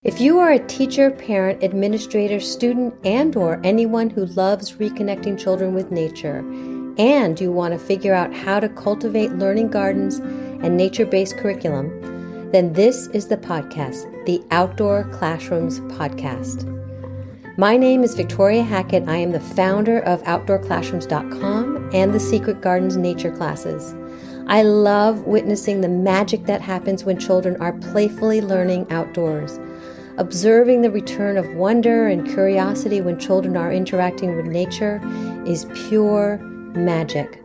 If you are a teacher, parent, administrator, student, and/or anyone who loves reconnecting children with nature, and you want to figure out how to cultivate learning gardens and nature-based curriculum, then this is the podcast, the Outdoor Classrooms podcast. My name is Victoria Hackett. I am the founder of Outdoor-Classrooms.com and the Secret Gardens Nature Classes. I love witnessing the magic that happens when children are playfully learning outdoors. Observing the return of wonder and curiosity when children are interacting with nature is pure magic.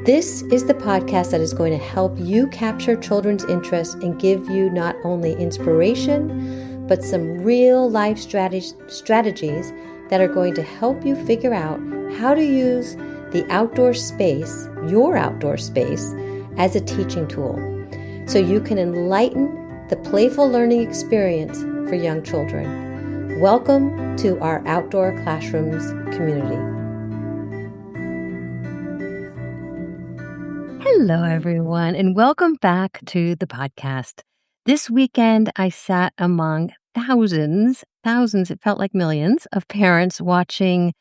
This is the podcast that is going to help you capture children's interest and give you not only inspiration, but some real life strategies that are going to help you figure out how to use the outdoor space, your outdoor space, as a teaching tool, so you can enlighten the playful learning experience for young children. Welcome to our Outdoor Classrooms community. Hello, everyone, and welcome back to the podcast. This weekend, I sat among thousands, it felt like millions, of parents watching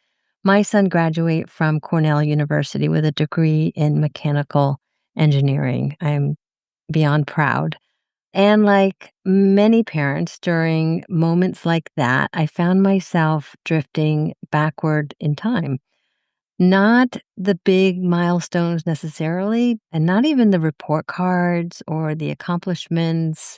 my son graduate from Cornell University with a degree in mechanical engineering. I'm beyond proud. And like many parents, during moments like that, I found myself drifting backward in time. Not the big milestones necessarily, and not even the report cards or the accomplishments,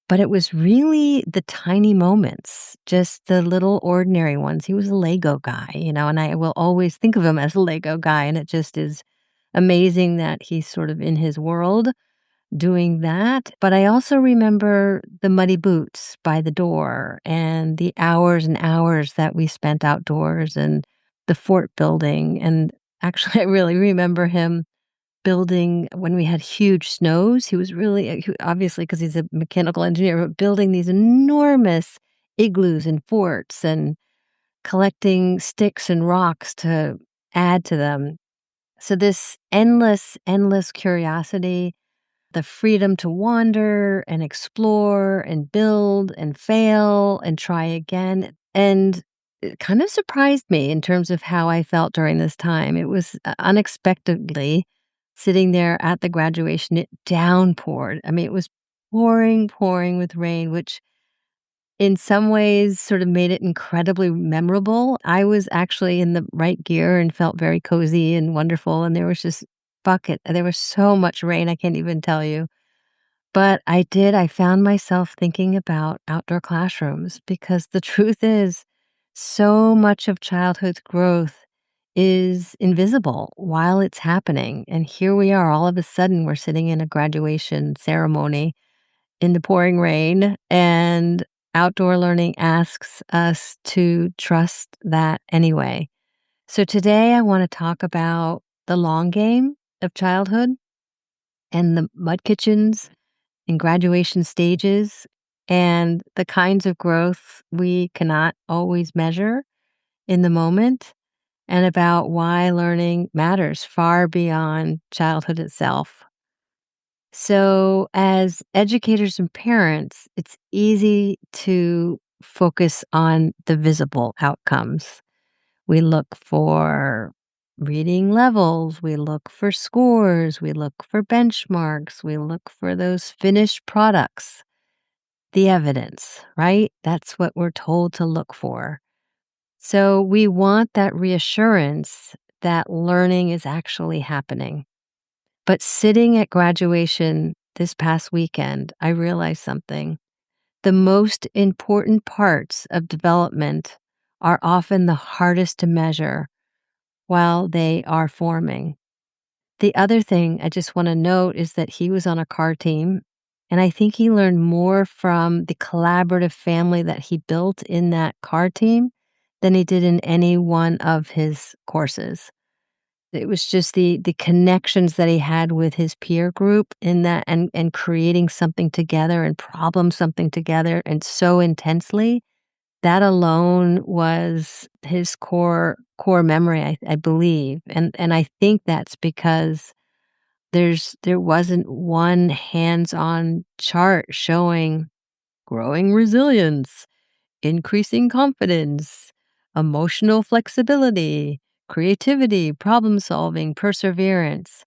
but it was really the tiny moments, just the little ordinary ones. He was a Lego guy, and I will always think of him as a Lego guy. And it just is amazing that he's sort of in his world doing that. But I also remember the muddy boots by the door and the hours and hours that we spent outdoors and the fort building. And actually, I really remember him building when we had huge snows. He was really, obviously, because he's a mechanical engineer, but building these enormous igloos and forts and collecting sticks and rocks to add to them. So this endless curiosity, the freedom to wander and explore and build and fail and try again. And it kind of surprised me in terms of how I felt during this time. It was unexpectedly sitting there at the graduation, it downpoured. I mean, it was pouring with rain, which in some ways sort of made it incredibly memorable. I was actually in the right gear and felt very cozy and wonderful. And there was just there was so much rain, I can't even tell you. But I found myself thinking about outdoor classrooms because the truth is, so much of childhood's growth is invisible while it's happening. And here we are, all of a sudden, we're sitting in a graduation ceremony in the pouring rain, and outdoor learning asks us to trust that anyway. So today I want to talk about the long game of childhood and the mud kitchens and graduation stages and the kinds of growth we cannot always measure in the moment, and about why learning matters far beyond childhood itself. So, as educators and parents, it's easy to focus on the visible outcomes. We look for reading levels, we look for scores, we look for benchmarks, we look for those finished products, the evidence, right? That's what we're told to look for. So we want that reassurance that learning is actually happening. But sitting at graduation this past weekend, I realized something. The most important parts of development are often the hardest to measure while they are forming. The other thing I just want to note is that he was on a car team, and I think he learned more from the collaborative family that he built in that car team than he did in any one of his courses. It was just the connections that he had with his peer group in that, and creating something together and problem something together and so intensely. That alone was his core memory, I believe. And I think that's because there wasn't one hands-on chart showing growing resilience, increasing confidence, emotional flexibility, creativity, problem solving, perseverance.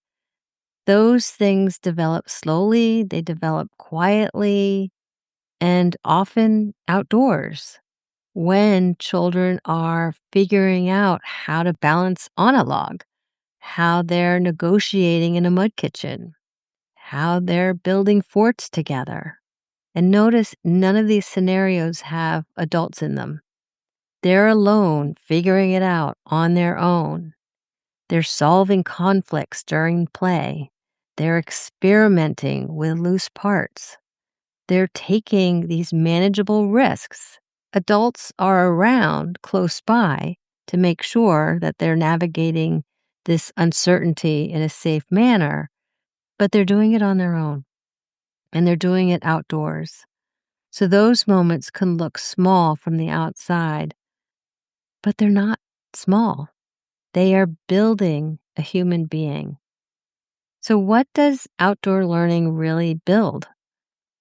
Those things develop slowly, they develop quietly, and often outdoors when children are figuring out how to balance on a log, how they're negotiating in a mud kitchen, how they're building forts together. And notice none of these scenarios have adults in them. They're alone, figuring it out on their own. They're solving conflicts during play. They're experimenting with loose parts. They're taking these manageable risks. Adults are around close by to make sure that they're navigating this uncertainty in a safe manner, but they're doing it on their own and they're doing it outdoors. So those moments can look small from the outside, but they're not small. They are building a human being. So, what does outdoor learning really build?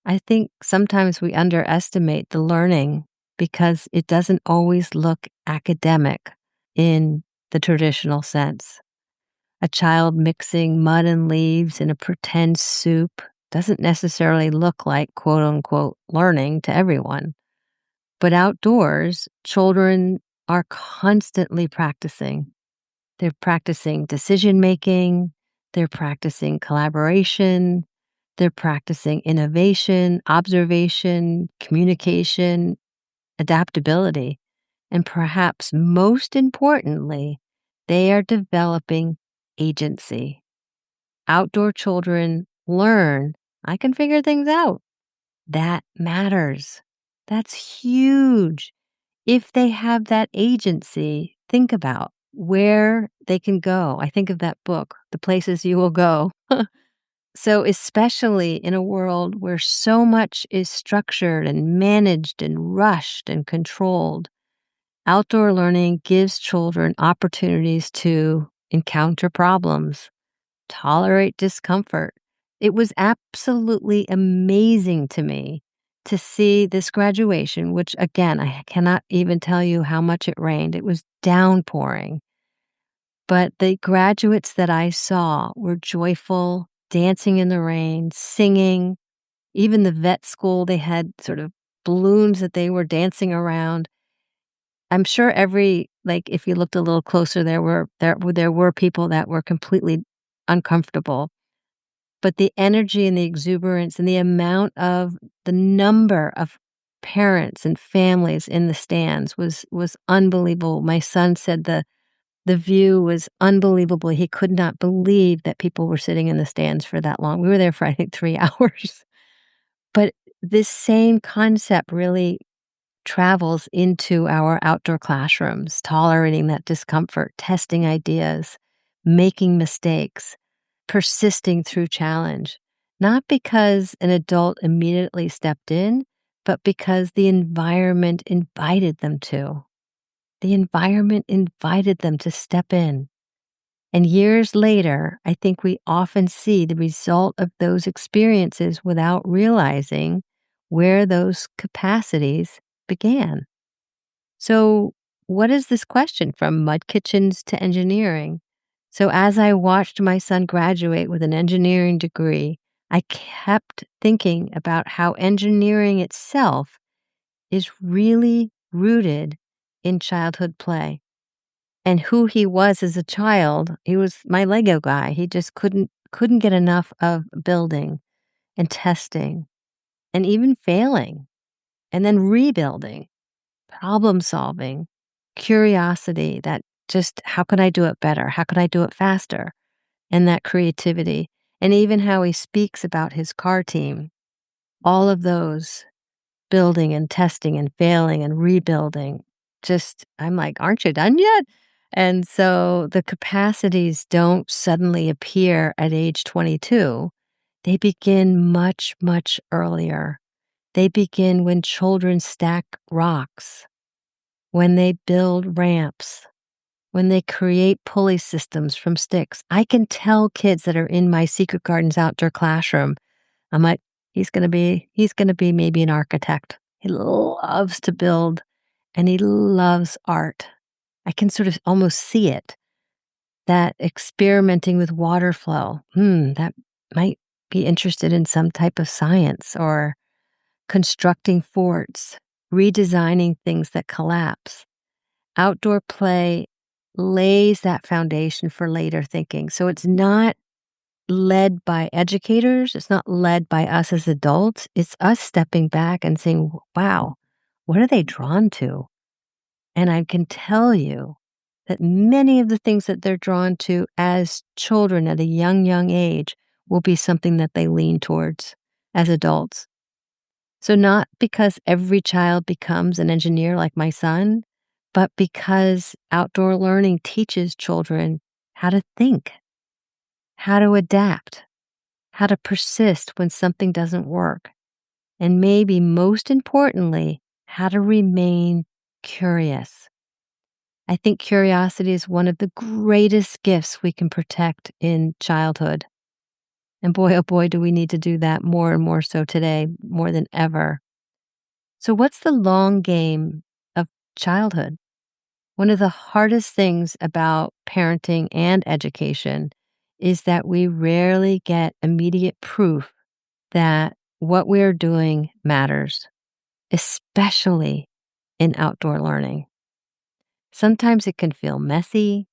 I think sometimes we underestimate the learning because it doesn't always look academic in the traditional sense. A child mixing mud and leaves in a pretend soup doesn't necessarily look like quote unquote learning to everyone. But outdoors, children are constantly practicing. They're practicing decision making, they're practicing collaboration, they're practicing innovation, observation, communication, adaptability, and perhaps most importantly, they are developing agency. Outdoor children learn, I can figure things out. That matters. That's huge. If they have that agency, think about where they can go. I think of that book, The Places You Will Go. So, especially in a world where so much is structured and managed and rushed and controlled, outdoor learning gives children opportunities to encounter problems, tolerate discomfort. It was absolutely amazing to me to see this graduation, which again, I cannot even tell you how much it rained. It was downpouring. But the graduates that I saw were joyful, dancing in the rain, singing. Even the vet school, they had sort of balloons that they were dancing around. I'm sure if you looked a little closer, there were people that were completely uncomfortable. But the energy and the exuberance and the number of parents and families in the stands was unbelievable. My son said the view was unbelievable. He could not believe that people were sitting in the stands for that long. We were there for, I think, 3 hours. But this same concept really travels into our outdoor classrooms, tolerating that discomfort, testing ideas, making mistakes, persisting through challenge, not because an adult immediately stepped in, but because the environment invited them to. The environment invited them to step in. And years later, I think we often see the result of those experiences without realizing where those capacities began. So, what is this question from mud kitchens to engineering? So, as I watched my son graduate with an engineering degree, I kept thinking about how engineering itself is really rooted in childhood play. And who he was as a child, he was my Lego guy. He just couldn't get enough of building and testing and even failing and then rebuilding, problem solving, curiosity, that just how can I do it better? How can I do it faster? And that creativity. And even how he speaks about his car team. All of those building and testing and failing and rebuilding. Just, I'm like, aren't you done yet? And so the capacities don't suddenly appear at age 22. They begin much, much earlier. They begin when children stack rocks, when they build ramps, when they create pulley systems from sticks. I can tell kids that are in my Secret Gardens outdoor classroom, I'm like, he's going to be maybe an architect. He loves to build and he loves art. I can sort of almost see it, that experimenting with water flow. That might be interested in some type of science or constructing forts, redesigning things that collapse. Outdoor play lays that foundation for later thinking. So it's not led by educators, it's not led by us as adults. It's us stepping back and saying, wow, what are they drawn to? And I can tell you that many of the things that they're drawn to as children at a young age will be something that they lean towards as adults. So, not because every child becomes an engineer like my son, but because outdoor learning teaches children how to think, how to adapt, how to persist when something doesn't work, and maybe most importantly, how to remain curious. I think curiosity is one of the greatest gifts we can protect in childhood. And boy, oh boy, do we need to do that more and more so today, more than ever. So, what's the long game of childhood? One of the hardest things about parenting and education is that we rarely get immediate proof that what we're doing matters, especially in outdoor learning. Sometimes it can feel messy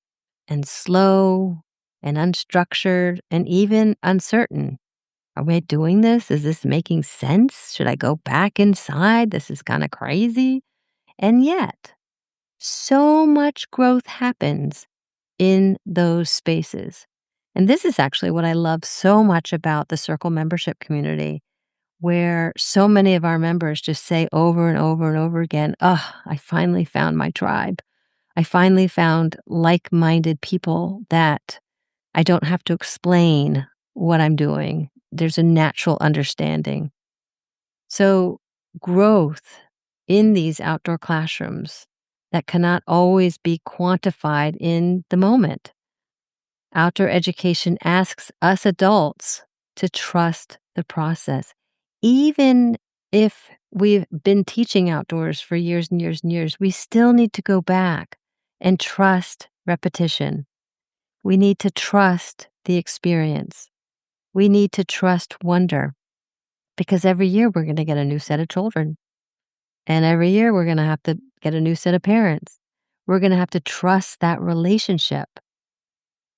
and slow and unstructured and even uncertain. Are we doing this? Is this making sense? Should I go back inside? This is kind of crazy. And yet, so much growth happens in those spaces. And this is actually what I love so much about the Circle membership community, where so many of our members just say over and over and over again, oh, I finally found my tribe. I finally found like minded people that I don't have to explain what I'm doing. There's a natural understanding. So, growth in these outdoor classrooms that cannot always be quantified in the moment. Outdoor education asks us adults to trust the process. Even if we've been teaching outdoors for years and years and years, we still need to go back and trust repetition. We need to trust the experience. We need to trust wonder because every year we're going to get a new set of children. And every year we're going to have to get a new set of parents. We're going to have to trust that relationship.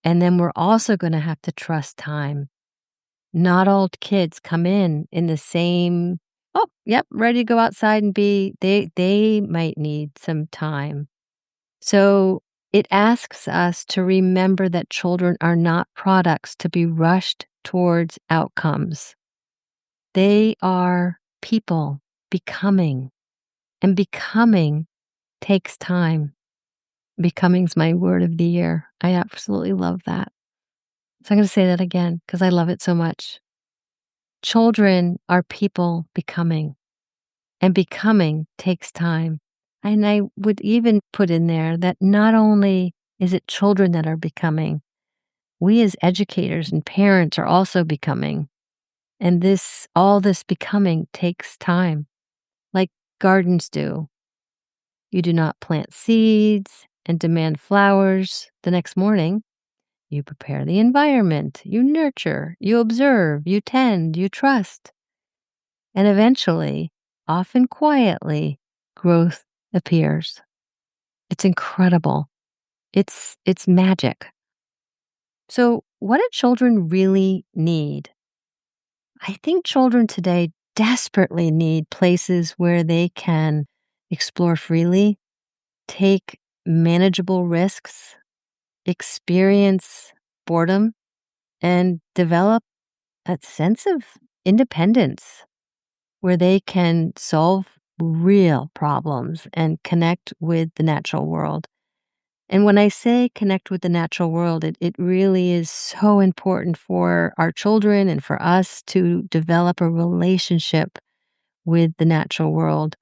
And then we're also going to have to trust time. Not all kids come in the same, oh, yep, ready to go outside and be, they might need some time. So it asks us to remember that children are not products to be rushed towards outcomes. They are people becoming, and becoming takes time. Becoming's my word of the year. I absolutely love that. So I'm going to say that again because I love it so much. Children are people becoming, and becoming takes time. And I would even put in there that not only is it children that are becoming, we as educators and parents are also becoming. And all this becoming takes time, like gardens do. You do not plant seeds and demand flowers the next morning. You prepare the environment, you nurture, you observe, you tend, you trust. And eventually, often quietly, growth appears. It's incredible. It's magic. So, what do children really need? I think children today desperately need places where they can explore freely, take manageable risks, experience boredom, and develop a sense of independence where they can solve real problems and connect with the natural world. And when I say connect with the natural world, it really is so important for our children and for us to develop a relationship with the natural world.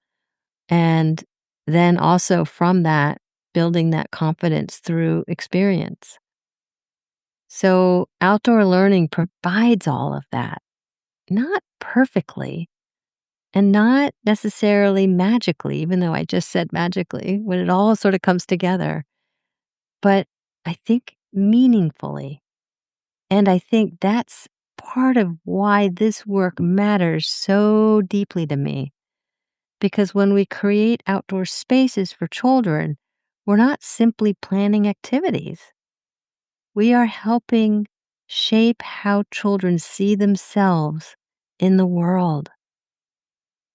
And then also from that, building that confidence through experience. So outdoor learning provides all of that, not perfectly, and not necessarily magically, even though I just said magically, when it all sort of comes together, but I think meaningfully. And I think that's part of why this work matters so deeply to me. Because when we create outdoor spaces for children, we're not simply planning activities. We are helping shape how children see themselves in the world.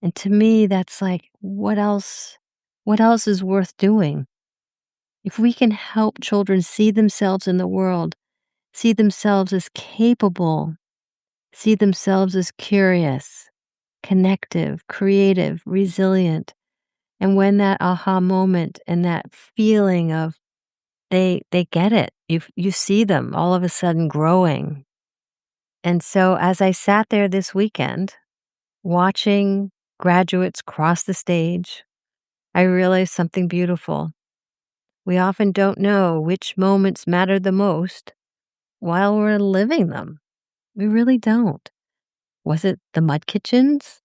And to me, that's like, what else? What else is worth doing? If we can help children see themselves in the world, see themselves as capable, see themselves as curious, connective, creative, resilient, and when that aha moment and that feeling of they get it, you see them all of a sudden growing. And so as I sat there this weekend watching graduates cross the stage, I realized something beautiful. We often don't know which moments matter the most while we're living them. We really don't. Was it the mud kitchens?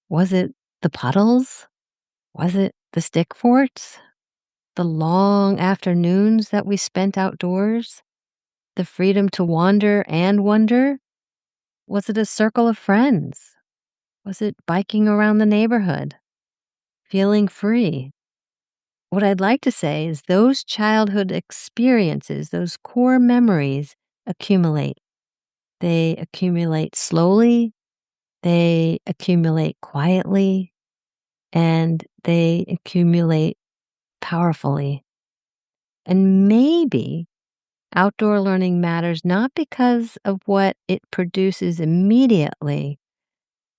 Was it the puddles? Was it the stick forts? The long afternoons that we spent outdoors? The freedom to wander and wonder? Was it a circle of friends? Was it biking around the neighborhood? Feeling free? What I'd like to say is those childhood experiences, those core memories accumulate. They accumulate slowly, they accumulate quietly, and they accumulate powerfully. And maybe outdoor learning matters not because of what it produces immediately,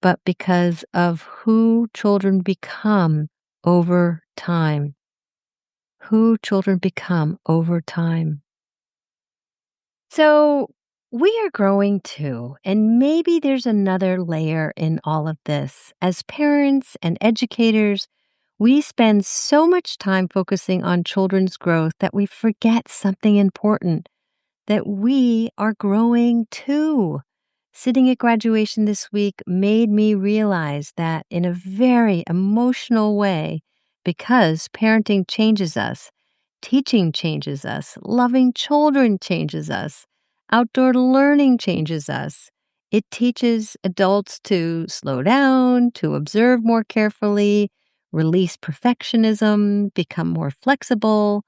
but because of who children become over time. Who children become over time. So we are growing too, and maybe there's another layer in all of this. As parents and educators, we spend so much time focusing on children's growth that we forget something important, that we are growing too. Sitting at graduation this week made me realize that in a very emotional way, because parenting changes us, teaching changes us, loving children changes us, outdoor learning changes us. It teaches adults to slow down, to observe more carefully, release perfectionism, become more flexible,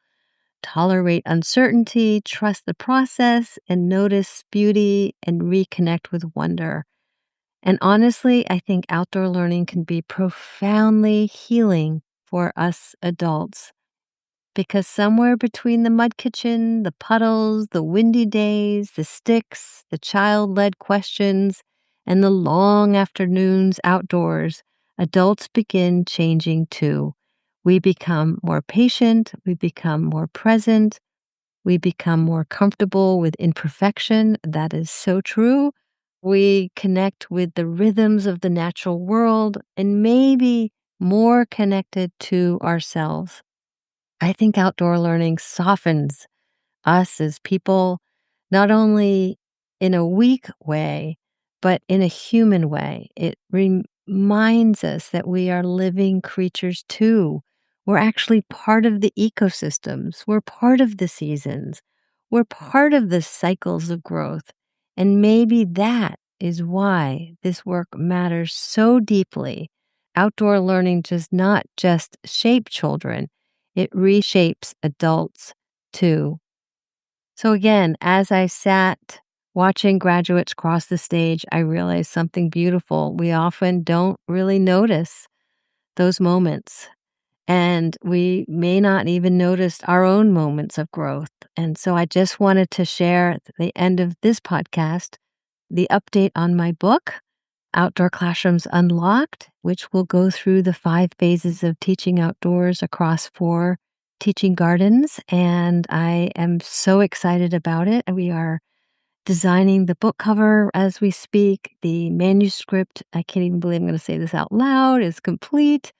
tolerate uncertainty, trust the process, and notice beauty and reconnect with wonder. And honestly, I think outdoor learning can be profoundly healing for us adults because somewhere between the mud kitchen, the puddles, the windy days, the sticks, the child led questions, and the long afternoons outdoors, adults begin changing too. We become more patient, we become more present, we become more comfortable with imperfection. That is so true. We connect with the rhythms of the natural world and maybe more connected to ourselves. I think outdoor learning softens us as people, not only in a weak way, but in a human way. It reminds us that we are living creatures too. We're actually part of the ecosystems, we're part of the seasons, we're part of the cycles of growth. And maybe that is why this work matters so deeply. Outdoor learning does not just shape children, it reshapes adults too. So again, as I sat watching graduates cross the stage, I realized something beautiful. We often don't really notice those moments, and we may not even notice our own moments of growth. And so I just wanted to share at the end of this podcast the update on my book, Outdoor Classrooms Unlocked, which will go through the 5 phases of teaching outdoors across 4 teaching gardens. And I am so excited about it. We are designing the book cover as we speak. The manuscript, I can't even believe I'm going to say this out loud, is complete.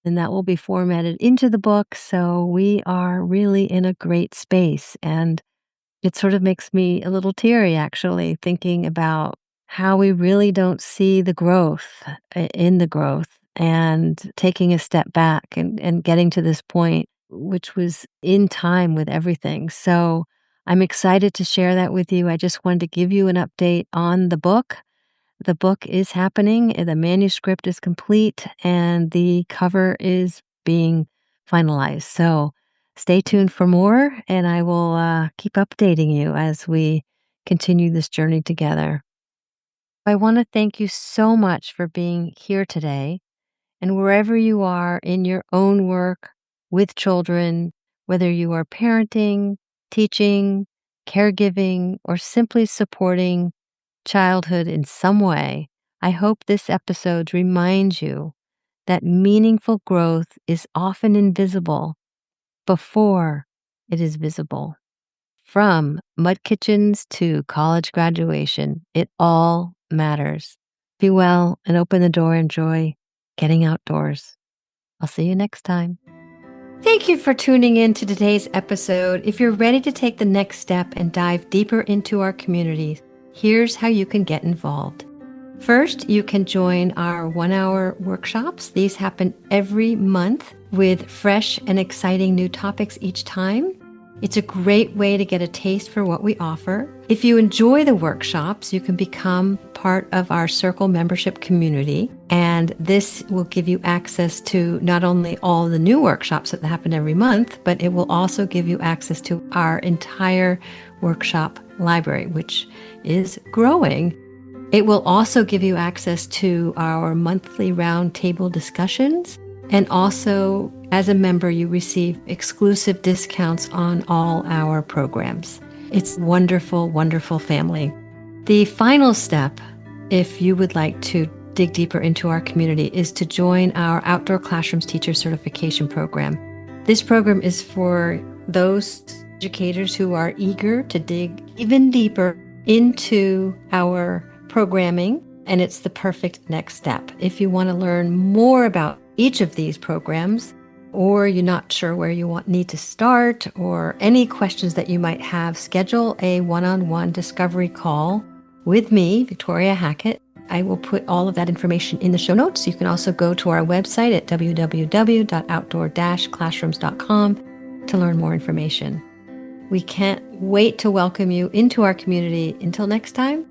And that will be formatted into the book. So we are really in a great space. And it sort of makes me a little teary, actually, thinking about how we really don't see the growth in the growth. and taking a step back and getting to this point, which was in time with everything. So I'm excited to share that with you. I just wanted to give you an update on the book. The book is happening, the manuscript is complete, and the cover is being finalized. So stay tuned for more, and I will keep updating you as we continue this journey together. I want to thank you so much for being here today. And wherever you are in your own work with children, whether you are parenting, teaching, caregiving, or simply supporting childhood in some way, I hope this episode reminds you that meaningful growth is often invisible before it is visible. From mud kitchens to college graduation, it all matters. Be well and open the door and enjoy getting outdoors. I'll see you next time. Thank you for tuning in to today's episode. If you're ready to take the next step and dive deeper into our community, here's how you can get involved. First, you can join our 1-hour workshops. These happen every month with fresh and exciting new topics each time. It's a great way to get a taste for what we offer. If you enjoy the workshops, you can become part of our Circle membership community, and this will give you access to not only all the new workshops that happen every month, but it will also give you access to our entire workshop library, which is growing. It will also give you access to our monthly roundtable discussions. And also, as a member, you receive exclusive discounts on all our programs. It's wonderful, wonderful family. The final step, if you would like to dig deeper into our community, is to join our Outdoor Classrooms Teacher Certification Program. This program is for those educators who are eager to dig even deeper into our programming, and it's the perfect next step. If you want to learn more about each of these programs, or you're not sure where you need to start, or any questions that you might have, schedule a one-on-one discovery call with me, Victoria Hackett. I will put all of that information in the show notes. You can also go to our website at www.outdoor-classrooms.com to learn more information. We can't wait to welcome you into our community. Until next time,